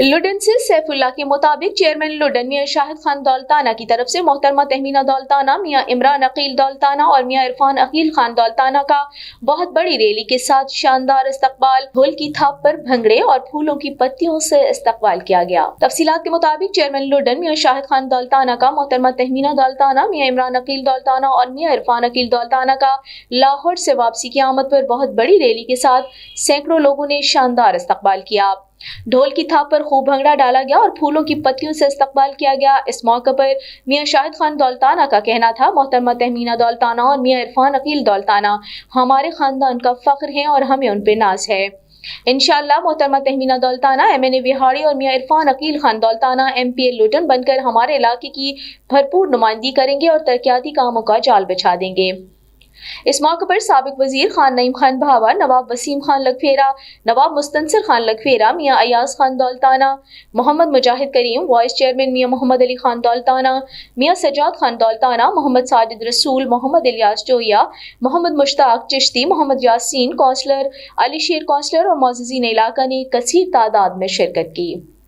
लुडन से सैफुल्लाह के मुताबिक चेयरमैन लुडन मियां शाहिद खान दौलताना की तरफ से मोहतरमा तहमीना दौलताना, मियां इमरान अकील दौलताना और मियां इरफान अकील खान दौलताना का बहुत बड़ी रैली के साथ शानदार इस्तकबाल, ढोल की थाप पर भंगड़े और फूलों की पत्तियों से इस्तकबाल किया गया। तफसीलात के मुताबिक चेयरमैन लुडन मियां शाहिद खान दौलताना का मोहतरमा तहमीना दौलताना, मियां इमरान अकील दौलताना और मियां इरफान अकील दौलताना का लाहौर से वापसी की आमद पर बहुत बड़ी रैली के साथ सैकड़ों लोगों ने शानदार इस्तकबाल किया। ढोल की थाप पर खूब भंगड़ा डाला गया और फूलों की पत्तियों से इस्तकबाल किया गया। इस मौके पर मियां शाहिद खान दौलताना का कहना था, मोहतरमा तहमीना दौलताना और मियां इरफान अकील दौलताना हमारे खानदान का फख्र हैं और हमें उन पे नाज है। इंशाअल्लाह मोहतरमा तहमीना दौलताना MNA विहाड़ी और मियां इरफान अकील खान दौलताना MPA लुडन बनकर हमारे इलाके की भरपूर नुमाइंदगी करेंगे और तरक्याती कामों का जाल बिछा देंगे। इस मौके पर साबिक वजीर खान नईम खान भावा, नवाब वसीम खान लखफेरा, नवाब मुस्तनसिर खान लखफेरा, मियां अयाज खान दौलताना, मोहम्मद मुजाहिद करीम, वाइस चेयरमैन मियां मोहम्मद अली खान दौलताना, मियां सजाद खान दौलताना, मोहम्मद साजिद रसूल, मोहम्मद इलियास जोया, मोहम्मद मुश्ताक चिश्ती, मोहम्मद यासीन कौंसलर, अली शेर कौंसलर और मोअज़्ज़िज़ीन इलाका ने कसीर तादाद में शिरकत की।